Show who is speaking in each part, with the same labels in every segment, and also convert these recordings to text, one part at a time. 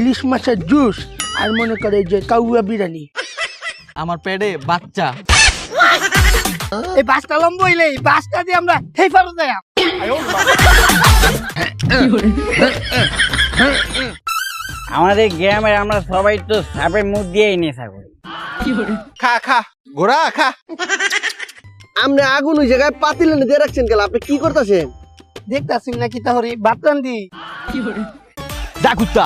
Speaker 1: ইলিশ মাছের জুস আর মনে করে যে কাউয়া বিরিয়ানি।
Speaker 2: আমার পেটে বাচ্চা।
Speaker 1: এই বাসটা লম্বা হইলে এই বাসটা দিয়ে আমরা হেই পারো যাই।
Speaker 3: আমাদের গ্রামের আমরা সবাই তো সাপের মুখ দিয়েই নেশা করি।
Speaker 4: খা খা ঘোড়া খা।
Speaker 5: আপনি আগুন ওই জায়গায় পাতিলে দিয়ে রাখছেন কেন? আপনি কি করতেছেন?
Speaker 1: দেখতাছি নাকি তাহলে ভাত রান্ধি।
Speaker 2: যা কুত্তা,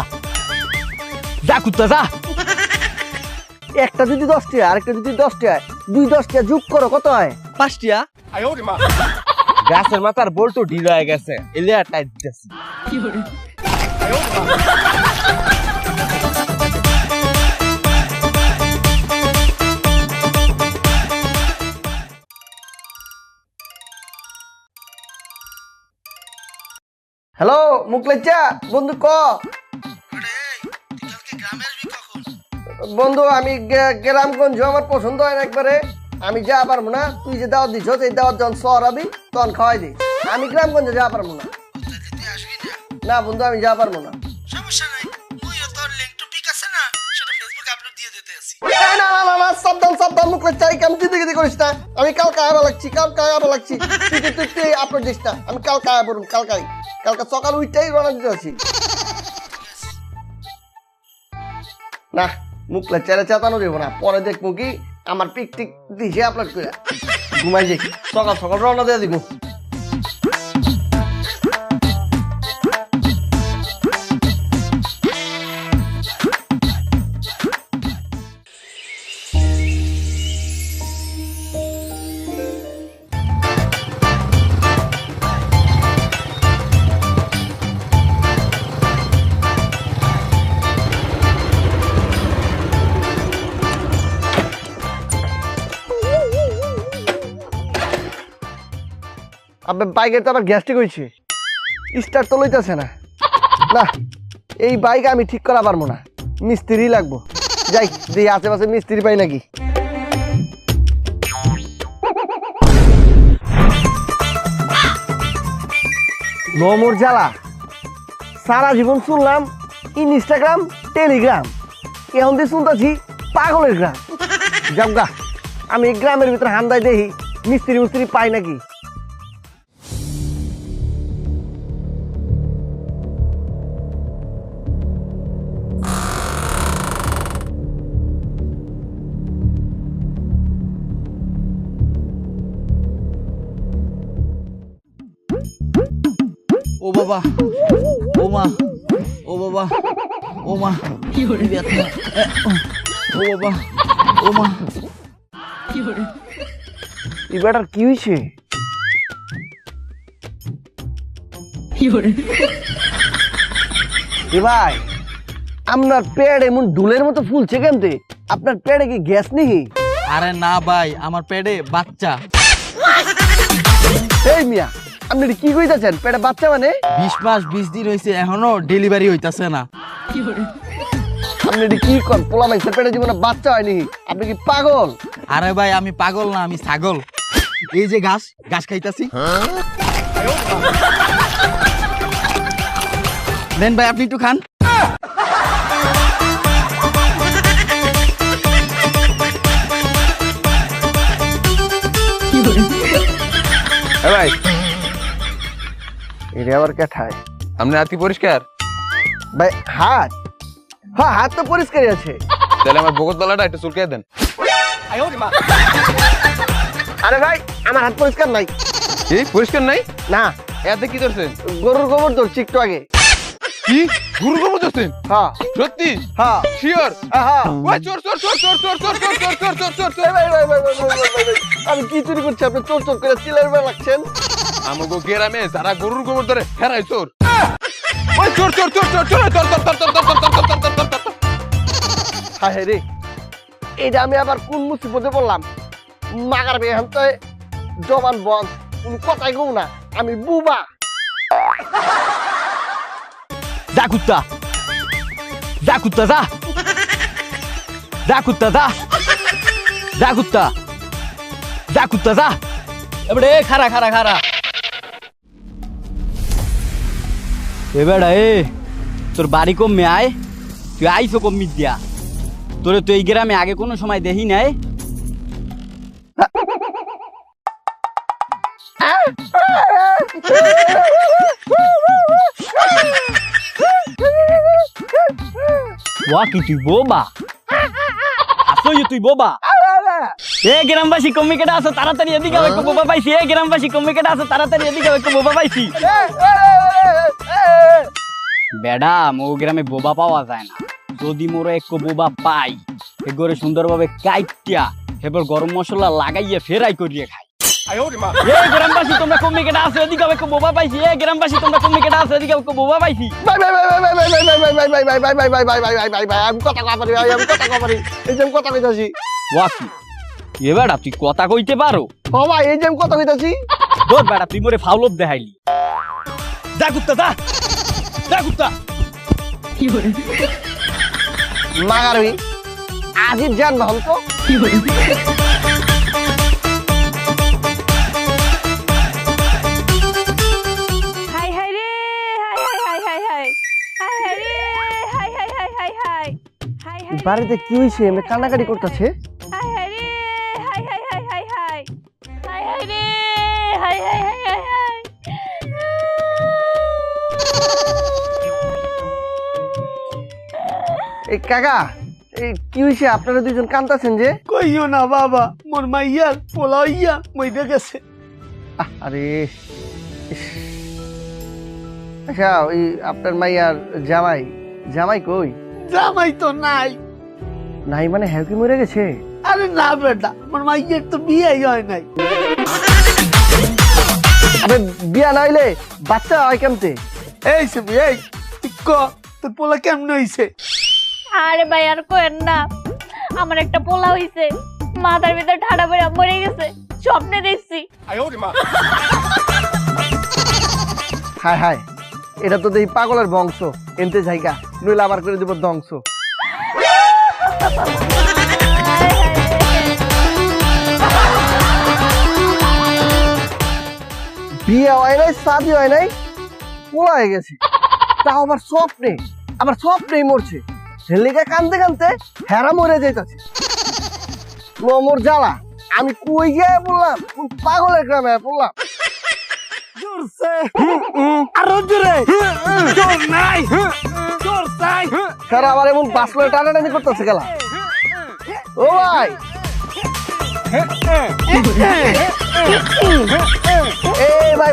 Speaker 2: যা কুত্তা যা।
Speaker 5: একটা যদি 10 টাকা আরেকটা যদি 10 টাকা, 2-10 টাকা যোগ করো কত হয়?
Speaker 2: 5 টিয়া।
Speaker 4: গাছের মাথার বল্টু ঢিল হয়ে গেছে, এলিয়া টাইট দিতেছি।
Speaker 5: হ্যালো মুকলেচা বন্ধু ক। বন্ধু আমি গ্রামগঞ্জ আমার পছন্দ হয় না একবারে। আমি যা পারবো না, তুই যে দাওয়াত দিছ এই দাওয়াত যখন সরাবি তখন খাওয়াই দিই। আমি গ্রামগঞ্জে যা পারবো না। না বন্ধু আমি যা পারবো না। না না না না সাবধান সাবধান মুকলেচা, এই কাম দিদি করিস না। আমি কালকে আবার লাগছি, তুই আপলোড দিস না। আমি কালকে আয়া বলুন, কালকে সকাল উঠতেই রওনা দিতে আছি। না মুখলে চেরা চেতানো দেবো না, পরে দেখবো কি আমার পিক টিক দিছে আপলোড করে ঘুমাই যাই। সকাল সকাল রওনা দিয়ে দিব। আপনার বাইকের তো আবার গ্যাস্ট্রিক হয়েছে, স্টার্ট তো লইতেছে না। না এই বাইক আমি ঠিক করা পারবো না, মিস্ত্রি লাগবো। যাই দেখি আশেপাশে মিস্ত্রি পাই নাকি। নমর জ্বালা, সারা জীবন শুনলাম ইনস্টাগ্রাম টেলিগ্রাম, এখন দিয়ে শুনতেছি পাগলের গ্রাম। যাবগা আমি এই গ্রামের ভিতরে হান্দায় দেখি মিস্ত্রি পাই নাকি।
Speaker 2: ও বাবা, ও মা, ও বাবা, ও মা, কি হরে ব্যথা। ও বাবা, ও মা, কি হরে।
Speaker 5: এই ব্যাটার কি হয়েছে? এ ভাই আপনার পেট এমন ডুলের মতো ফুলছে কেমতে? আপনার পেটে কি গ্যাস নেই?
Speaker 2: আরে না ভাই, আমার পেটে বাচ্চা।
Speaker 5: এই মিয়া আপনি কি কইতাছেন? পেটে বাচ্চা মানে?
Speaker 2: 20 মাস 20 দিন হয়েছে, এখনো ডেলিভারি হইতাছে না।
Speaker 5: আপনি কি করেন? পোলা মাইসের পেটে জীবনে বাচ্চা হয়নি? আপনি কি পাগল?
Speaker 2: আরে ভাই আমি পাগল না, আমি ছাগল। এই যে ঘাস খাইতাছি। দেন ভাই আপনি একটু খান।
Speaker 4: ভাই
Speaker 5: এটা আবার কেঠায়?
Speaker 4: আপনি হাত কি পরিষ্কার?
Speaker 5: ভাই হাত, হ্যাঁ হাত তো পরিষ্কারই আছে।
Speaker 4: তাহলে আমার বগত তলাটা একটু চুলকে দেন।
Speaker 5: আরে ভাই আমার হাত পরিষ্কার নাই।
Speaker 4: কি পরিষ্কার নাই?
Speaker 5: না
Speaker 4: এতে কি ধরছেন?
Speaker 5: গরুর গোবর ধরছি একটু আগে।
Speaker 4: কি গরুর গোবর ধরছেন?
Speaker 5: হ্যাঁ
Speaker 4: সত্যি?
Speaker 5: হ্যাঁ
Speaker 4: শিওর?
Speaker 5: হ্যাঁ।
Speaker 4: ওই চোর চোর চোর চোর চোর চোর চোর চোর চোর চোর চোর চোর।
Speaker 5: ভাই, আমি কি চুরি করছি? আপনি চোর চোর করে চিল্লার বেলা লাগছেন।
Speaker 4: আমাগো গ্রামে যারা গরুর গোবর ধরে হেরাই চোর। ওই চোর চোর চোর চোর চোর চোর চোর চোর চোর চোর চোর চোর চোর চোর চোর।
Speaker 5: হ্যাঁ রে, এটা আমি আবার কোন মুসিবতে পড়লাম? মাগার বেয়ে হামতে জবান বন্ধ, তুমি কথাই কও না, আমি বুবা।
Speaker 2: যা কুত্তা, যা কুত্তা যা, যা কুত্তা যা, যা কুত্তা, যা কুত্তা যা। এবারে খারা খারা খারা। এ বেড়া এ, তোর বাড়ি কমে আয়,
Speaker 3: তুই আইসো কম দিয়া তোরে তো এই গ্রামে আগে কোনো সময় দেখি নাই। ওয়া কি তুই বোবা আসো তুই বোবা। এ গ্রামবাসী কমি কেটে আসো তাড়াতাড়ি এদিকে একটু বোবা পাইছি। এ গ্রামবাসী কমি কেটে আসো তাড়াতাড়ি এদিকে একটু বোবা পাইছি। ম্যাডাম ও গ্রামে বোবা পাওয়া যায় না। যদি মোরে একটু বোবা পাই এগরে সুন্দরভাবে কাইটিয়া এবার গরম মশলা লাগাইয়া ফেরাই করিয়ে খাই। এ গ্রামবাসী তোমরা কমি কেটে আসো এদিকে একটু বোবা পাইছি। এ গ্রামবাসী তোমরা কমি কেটে আসো এদিকে একটু বোবা পাইছি।
Speaker 5: আমি কথা কপারি এই যে আমি কথা কইতাছি।
Speaker 3: ওয়াকি এ বেড়া তুই কথা কইতে পারো?
Speaker 5: ও ভাই এই যে আমি কথা কইতাছি।
Speaker 3: দোর বেড়া তুই মোরে ফাউলত দেখাইলি। যা কুত্তা যা যা কুত্তা।
Speaker 5: মাগারবি আজিব যানবাহন তো।
Speaker 6: হাই হাই রে হাই হাই হাই হাই হাই হাই রে হাই হাই হাই হাই হাই হাই হাই
Speaker 5: বাড়িতে কি হইছে? আমি কান্নাকাটি করতেছে।
Speaker 6: হাই হাই রে হাই হাই হাই হাই হাই হাই হাই রে হাই হাই হাই হাই হাই।
Speaker 5: এই কাকা এই কি হইছে? আপনারা দুইজন কান্দাছেন যে?
Speaker 1: কইও না বাবা, মোর মাইয়ার পোলা হইয়া মইরা গেছে।
Speaker 5: আরে ইস। আচ্ছা ওই আপনার মাইয়ার জামাই জামাই কই?
Speaker 1: জামাই তো নাই।
Speaker 5: নাই মানে হ্যাঁ কি মরে গেছে?
Speaker 1: আরে না বেটা, মোর মাইয়ার তো বিয়েই হয় নাই।
Speaker 5: আবে বিয়া না হইলে বাচ্চা হয় কেমতে?
Speaker 1: এই সে এই তুই ক তোর পোলা কেমন হইছে?
Speaker 6: আরে ভাই আর কোয়েন না, আমার একটা পোলা হইছে, মাথার ভিতর ঠাডা পড়ে মরে গেছে, স্বপ্নে দেখছি।
Speaker 5: হায় হায়, এটা তো দেখি পাগলের বংশ। এনতে জায়গা নইলে আবার করে দেব ধ্বংস। বিয়ে হয় নাই, শাদি হয় নাই, পোলা হয়ে গেছে, তাও আবার স্বপ্নেই মরছে। ছেলেকে কানতে কানতে হেরা মরে যাইতাছে। মোর জ্বালা, আমি কই গিয়ে বললাম, কোন পাগলের গ্রামে বললাম।
Speaker 1: জোরছে আরো জোরে, জোর নাই, জোর চাই।
Speaker 5: সারা আবার এমন বাসলে টানাটানি করতেছে গেলা। ও ভাই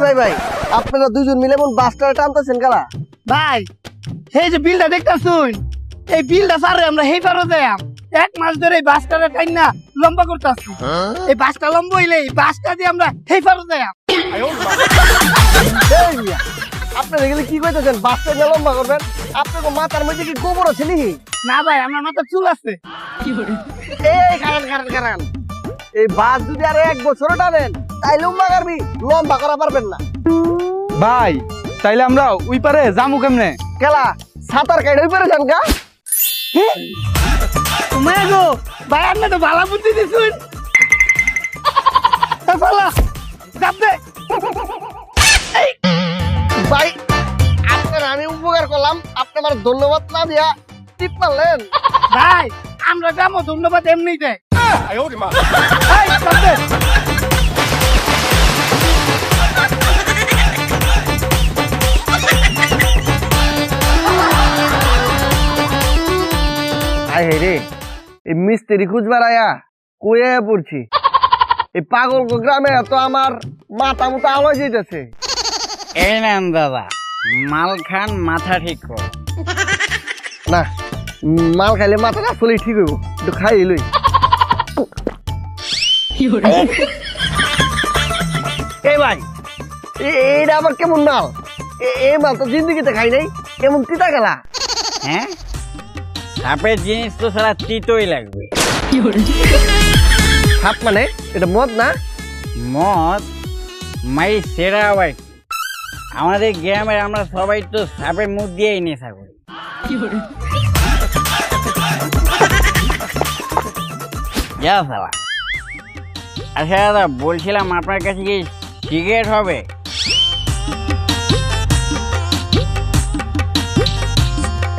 Speaker 5: এই ভাই আপনারা দুজন মিলে এমন বাসটা টানতেছেন গেলা।
Speaker 1: ভাই এই যে বিলটা দেখতাছুন, এই বিলটা সারে আমরা হেই পারো যাইম। 1 মাস ধরে এই বাসটারে টাইনা লম্বা করতেছি। এই বাসটা লম্বা হইলে এই বাসটা দিয়ে আমরা হেই পারো যাইম।
Speaker 5: এই মিয়া, আপনারা এগুলো কি কইতেছেন? বাসটা নিয়ে লম্বা করবেন? আপনার মাথার মধ্যে কি গোবর আছে নাকি?
Speaker 1: না ভাই, আমার মাথা চুল আছে।
Speaker 5: এই কারণ এই বাস যদি আর 1 বছর টানেন তাই লম্বা করা পারবেন না।
Speaker 2: ভাই তাইলে আমরা ওই পারে জামু কেমনে?
Speaker 5: কেলা সাঁতার কাইড ওই পারে যান গা।
Speaker 1: তুমি গো ভাই, আপনি তো ভালো বুদ্ধি দিছুন। ফালা চাপ দে
Speaker 5: ভাই আপনার আমি উপকার করলাম, আপনি আমার ধন্যবাদ না দিয়া টিপ মারলেন।
Speaker 1: ভাই, আমরা যাবো ধন্যবাদ এমনি দেয়। এই, চাপ দে।
Speaker 5: আয় রে, এই মিস্ত্রি খুঁজবার আয়া কয়ে পড়ছি। এই পাগল গ্রামে তো আমার মাথা মুথা আলোয় যেতেছে।
Speaker 3: এই নেন দাদা, মাল খান, মাথা ঠিক কর।
Speaker 5: না, মাল খাইলে মাথাটা আসলেই ঠিক হইব, একটু খাই লই। এই ভাই, এইটা আবার কেমন মাল? এই মাল তো জিন্দগিতে খাই নাই, কেমন তিতা গেলা।
Speaker 3: হ্যাঁ, সাপের জিনিস তো সারা তিতই লাগবে।
Speaker 5: সাপ মানে এটা মদ না?
Speaker 3: মদ মাই সেরা আবার কি। আমাদের গ্রামের আমরা সবাই তো সাপের মুখ দিয়েই নেশা করি। যা সালা। আচ্ছা দাদা, বলছিলাম আপনার কাছে কি সিগারেট হবে?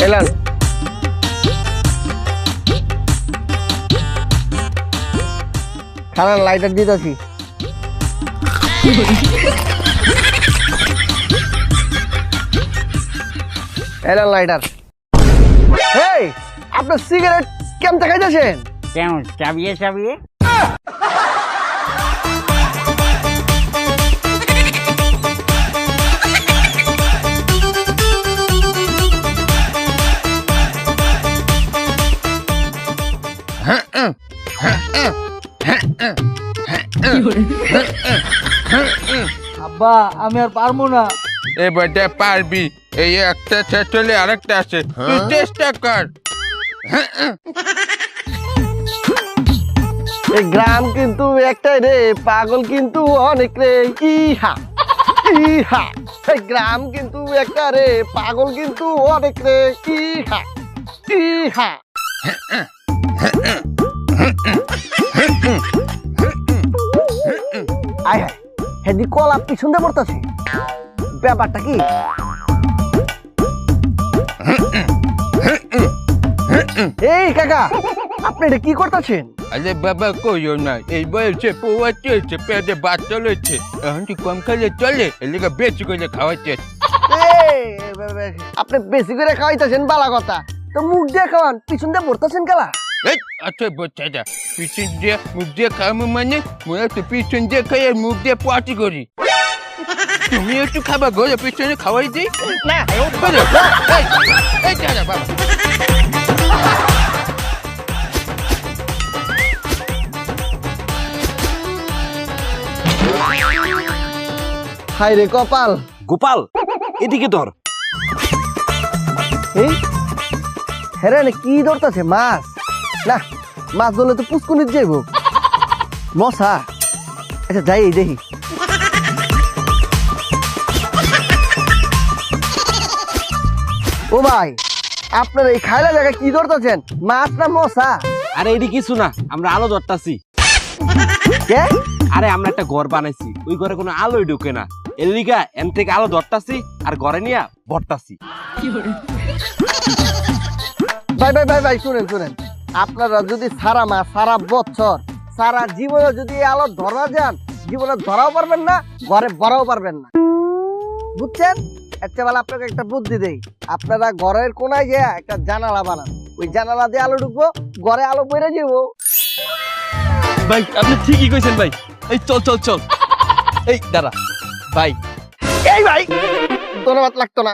Speaker 5: এলান খারাপ লাইটার দিতেছি। এলাম লাইটার। এই আপনার সিগারেট কেমন খাইতেছেন?
Speaker 3: কেন চাবিয়ে চাবিয়ে?
Speaker 2: আব্বা আমি আর পারবো না।
Speaker 4: এ বেটা পারবি, এই একটা শেষ হলে আরেকটা আছে, তুই চেষ্টা কর।
Speaker 5: এই গ্রাম কিন্তু একটাই রে, পাগল কিন্তু অনেক রে। ইহা ইহা, এই গ্রাম কিন্তু একটা রে, পাগল কিন্তু অনেক রে। ইহা ইহা। আয় হায়, হেদি কল আপনি শুনতে পড়তেছে, ব্যাপারটা কি? এই কাকা, আপনি এটা কি করতেছেন?
Speaker 4: আরে বাবা কইও না, এই বয়সে পোয়া চলছে, পেটে বাত চলেছে, এখন তুই কম খেলে চলে, এলাকা বেশি করে খাওয়াচ্ছে।
Speaker 5: আপনি বেশি করে খাওয়াইতেছেন বালা কথা, তো মুখ দিয়ে খাওয়ান, পিছন দিয়ে পড়তেছেন কেলা?
Speaker 4: এই আচ্ছা বাচ্চাটা, পিছন দিয়ে মুখ দিয়ে খাওয়াবো মানে মনে হচ্ছে পিছন দিয়ে খাই আর মুখ দিয়ে পার্টি করি। তুমি একটু খাবার ঘরে পিছনে খাওয়াই দিই
Speaker 5: না
Speaker 4: বলো, এই দাদা বাবা।
Speaker 5: হাই রে কপাল।
Speaker 2: গোপাল এদিকে ধর।
Speaker 5: এই হেরানে কি ধরতেছে? মাছ? না, মাছ ধরলে তো পুষ্কুনিত যাইব। মশা? আচ্ছা যাই দেখি। ও ভাই, আপনার এই খাইলা জায়গায় কি ধরতেছেন? মাছ না মশা?
Speaker 2: আরে এটি কিছু না, আমরা আলো ধরতাছি।
Speaker 5: কে?
Speaker 2: আরে আমরা একটা ঘর বানাইছি, ওই ঘরে কোনো আলোই ঢুকে না, এর লিগা এন থেকে আলো ধরতাছি আর ঘরে নিয়ে ভরতাছি।
Speaker 5: ভাই ভাই ভাই ভাই শুনেন শুনেন, আপনারা যদি সারা মাস, সারা বছর, সারা জীবনে যদি এই আলো ধরা যান, জীবনে ধরাও পারবেন না, ঘরে ভরাও পারবেন না, বুঝছেন? একটা বেলা আপনাকে একটা বুদ্ধি দেই, আপনারা ঘরের কোনায় গিয়ে একটা জানালা বানান, ওই জানালা দিয়ে আলো ঢুকবো, ঘরে আলো বেড়ে যাবো।
Speaker 2: ভাই আপনি ঠিকই কইছেন ভাই, এই চল চল চল। এই দাঁড়া ভাই,
Speaker 5: এই ভাই ধন্যবাদ লাগতো না।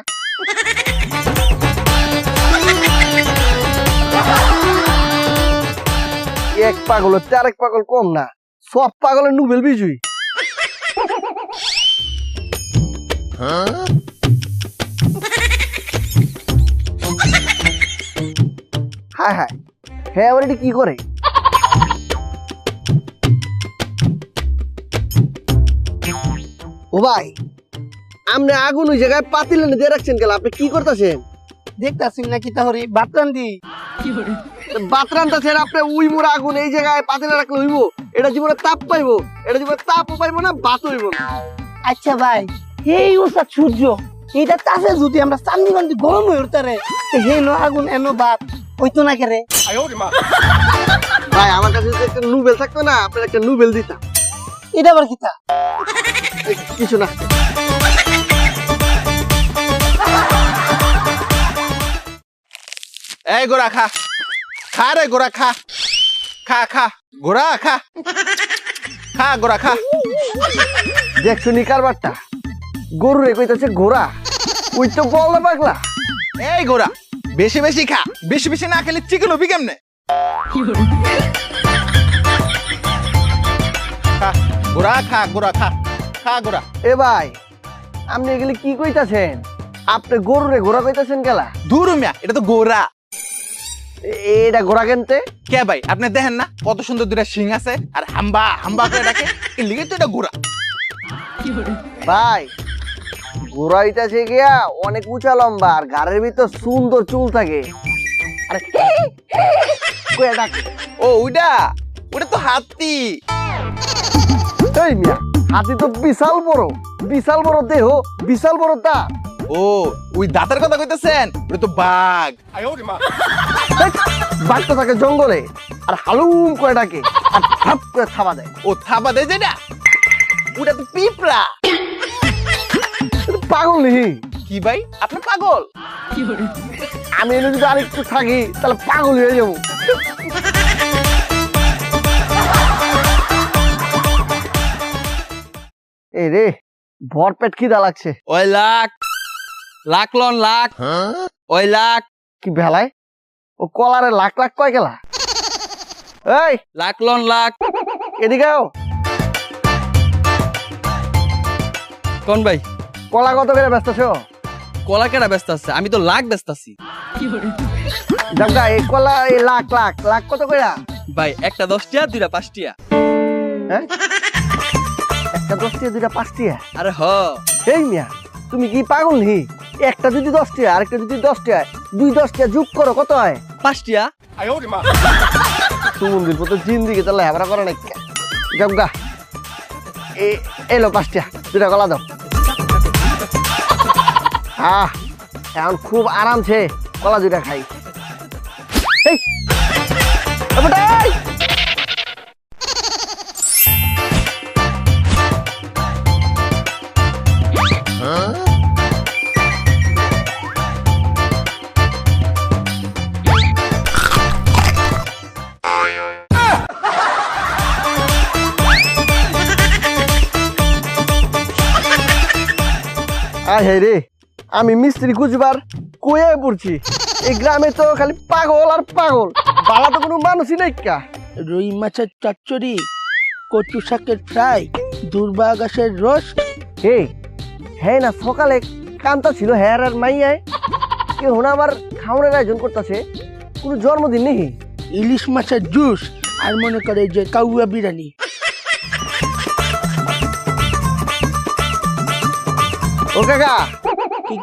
Speaker 5: এক পাগল হচ্ছে আরেক পাগল কম না, সব পাগলের নোবেল বিজয়ী। হায় হায়, হ্যাঁ আবার এটি কি করে? ও ভাই, আপনি আগুন ওই জায়গায় পাতিলে দিয়ে রাখছেন কেন? আপনি কি করতেছেন?
Speaker 1: দেখতাছি নাকি তাহলে বাতরান দি
Speaker 5: বাতরানটা ছেড়ে আপনি উই মোড়া আগুন এই জায়গায় পাতিলে রাখলে হইব? এটা জীবনে তাপ পাইবো? এটা জীবনে তাপও পাইবো না, বাত হইব না।
Speaker 1: আচ্ছা ভাই, এই ওসা সূর্য এটা তাছে যদি আমরা চান্দি বান্দি গরম হয়ে উঠতারে, হে নো আগুন এনো বাত হইতো না কেরে?
Speaker 5: ভাই আমার কাছে যদি একটা নোবেল থাকতো না, আপনার একটা নোবেল দিতাম।
Speaker 1: এটা আবার কিতা?
Speaker 5: কিছু না।
Speaker 7: এই গোরা খা, খা রে গোরা খা, খা খা গোরা খা, খা গোরা খা।
Speaker 5: দেখছো নি কারবারটা? গরু রে কইতাছে ঘোড়া, ওই তো বল পাগলা।
Speaker 7: এই গোরা বেশি বেশি খা, বেশি বেশি না খেলে চিকেন হবি কেমনে? খা গোরা খা, গোরা খা, খা গোরা।
Speaker 5: এ ভাই, আপনি এগুলি কি কইতাছেন? আপনি গরু রে ঘোড়া কইতাছেন কেলা?
Speaker 7: দূর মিয়া, এটা তো গোরা।
Speaker 5: এটা ঘোড়া কেনতে?
Speaker 7: কে ভাই আপনি দেখেন না কত সুন্দর দুটা শিং আছে, আর হাম্বা হাম্বা করে ডাকে, এর লিগে তো এটা গোরা।
Speaker 5: ভাই ঘোড়া হইতাছে গিয়া অনেক উঁচা লম্বা, আর ঘাড়ের ভিতর সুন্দর চুল থাকে। আরে কইয়া ডাক।
Speaker 7: ও ওইটা, ওটা তো হাতি।
Speaker 5: এই মিয়া, হাতি তো বিশাল বড়, বিশাল বড় দেহ, বিশাল বড় দাঁত।
Speaker 7: ও ওই দাঁতের কথা কইতেছেন, ওটা তো বাঘ।
Speaker 5: বাঘ তো থাকে জঙ্গলে, আর হালুম করে ডাকে আর ধাপ করে থাবা দেয়।
Speaker 7: ও থাবা দেয় যেটা, ওটা তো পিঁপড়া।
Speaker 5: পাগল নেই
Speaker 7: কি ভাই আপনি পাগল?
Speaker 5: আমি এনে যদি আরেকটু থাকি তাহলে পাগল হয়ে যাবো। এই রে ভরপেট খিদা লাগছে।
Speaker 3: ওই লাখ লাখ লন লাখ ওই লাখ
Speaker 5: কি ভেলায় ও কলারে লাখ লাখ কয় গেলা? এই
Speaker 3: লাখ লন লাখ
Speaker 5: এদিকেও
Speaker 3: কোন ভাই?
Speaker 5: কলা কত করে ব্যস্ত আছো?
Speaker 3: কলা কেটা ব্যস্ত আছে? আমি তো লাখ ব্যস্ত আছি
Speaker 5: জামগা এই কলা এই লাখ লাখ লাখ কত করে?
Speaker 3: ভাই একটা 10 টিয়া দুইটা 5 টিয়া।
Speaker 5: হ্যাঁ একটা 10 টিয়া দুইটা 5 টিয়া?
Speaker 3: আরে হ
Speaker 5: এই মিয়া তুমি কি পাগল নি? একটা যদি 10 টিয়া আরেকটা যদি 10 টিয়া, 2-10 টিয়া যোগ করো কত হয়?
Speaker 3: 5 টিয়া।
Speaker 5: সুমন্দির পথে জিন্দিগি তাহলে হেবরা করে নাকি? জামগা এলো 5 টিয়া দুইটা কলা দাও। এখন খুব আরামছে কলা দুইটা খাই। এই বেটা, এই! আয় হে রে, আমি মিস্ত্রি খুঁজবার কয়ে পড়ছি। এই গ্রামে তো খালি পাগল আর পাগল, পালা তো কোনো মানুষই নাই। কা
Speaker 1: রুই মাছের চচ্চড়ি, কচু শাকের ফ্রাই, দুর্বা গাছের রস।
Speaker 5: হে হ্যাঁ না সকালে কান্তা ছিল হ্যাঁ আর মাইয়ায় কেউ না আবার খাওয়ানোর আয়োজন করতেছে। কোনো জন্মদিন নেই।
Speaker 1: ইলিশ মাছের জুস আর মনে করে যে কাউয়া বিরিয়ানি।
Speaker 5: ও কাকা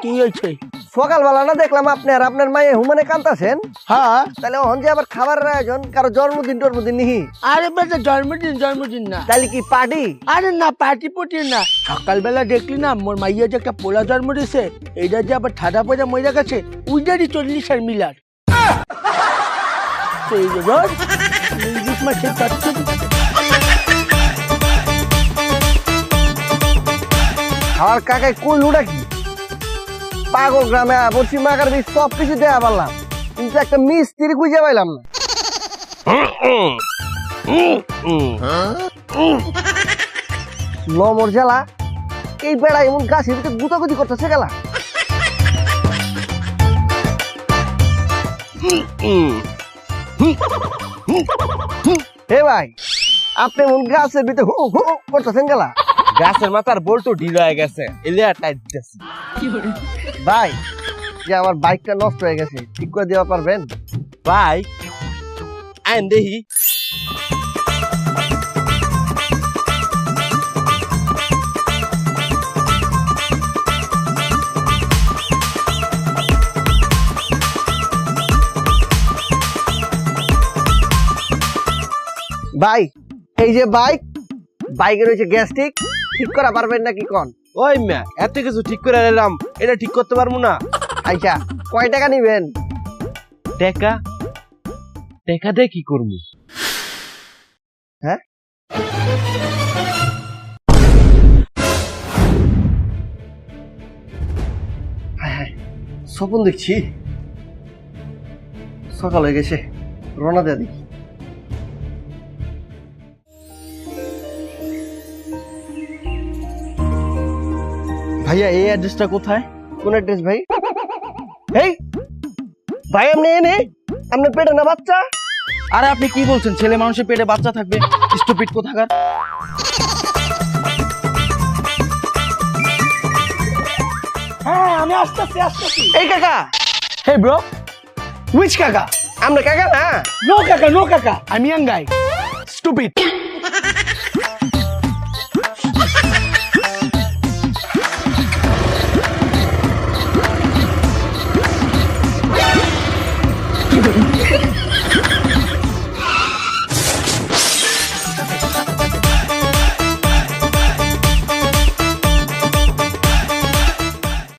Speaker 1: কি হয়েছে?
Speaker 5: সকালবেলা না দেখলাম আপনি আর আপনার মায়ে হুমানে কান্তাছেন।
Speaker 1: হ্যাঁ
Speaker 5: তাহলে ওহন যে আবার খাবারের আয়োজন কারো জন্মদিন নিহি?
Speaker 1: আরে বেটা জন্মদিন না।
Speaker 5: তাহলে কি পার্টি?
Speaker 1: আরে না পার্টি পুটি না। সকালবেলা দেখলি না মোর মাইয়া যে একটা পোলা জন্ম দিয়েছে, এইটা যে আবার ঠাডা পয়দা মইরা গেছে, উইটারই 40 মিলার। সেই যে রস, ইলিশ মাছের চচ্চড়ি।
Speaker 5: খাওয়ার কাকায় কোন লুটা কি পাগল গ্রামে বলছি মাকার বীজ সব কিছু দেয়া পারলাম, কিন্তু একটা মিস্ত্রি খুঁজে পাইলাম না। নমর জ্বালা এই বেড়া এমন গাছের ভিতরে গুতাগুতি করতেছে গেলা। হে ভাই আপনি এমন গাছের ভিতরে হু হু করতেছেন গেলা?
Speaker 2: গাছের মাথার বল্টু ঢিল হয়ে গেছে, এলিয়া টাইট দিতেছি।
Speaker 5: ভাই যে আমার বাইকটা নষ্ট হয়ে গেছে, ঠিক করে দেওয়া পারবেন?
Speaker 2: ভাই আইন দেখি।
Speaker 5: ভাই এই যে বাইকে রয়েছে গ্যাস্ট্রিক, ঠিক করা পারবেন নাকি কোন?
Speaker 2: ওই মিয়া এত কিছু ঠিক করে এলাম, এটা ঠিক করতে পারবো না।
Speaker 5: আচ্ছা কয় টাকা নিবেন?
Speaker 2: টাকা টাকা দিয়ে কি করবো?
Speaker 5: হ্যাঁ স্বপ্ন দেখছি, সকাল হয়ে গেছে, রওনা দেয়া দিই।
Speaker 2: ভাইয়া এই অ্যাড্রেসটা কোথায়?
Speaker 5: কোন অ্যাড্রেস ভাই? এই ভাই আপনি এনে আপনার পেটে না বাচ্চা?
Speaker 2: আরে আপনি কি বলছেন? ছেলে মানুষের পেটে বাচ্চা থাকবে? স্টুপিড কোথাকার।
Speaker 1: হ্যাঁ আমি আসতেছি।
Speaker 5: এই কাকা,
Speaker 1: হে ব্রো, হুইচ কাকা?
Speaker 5: আমরা কাকা না।
Speaker 1: নো কাকা, আমি ইয়াং গাই, স্টুপিড।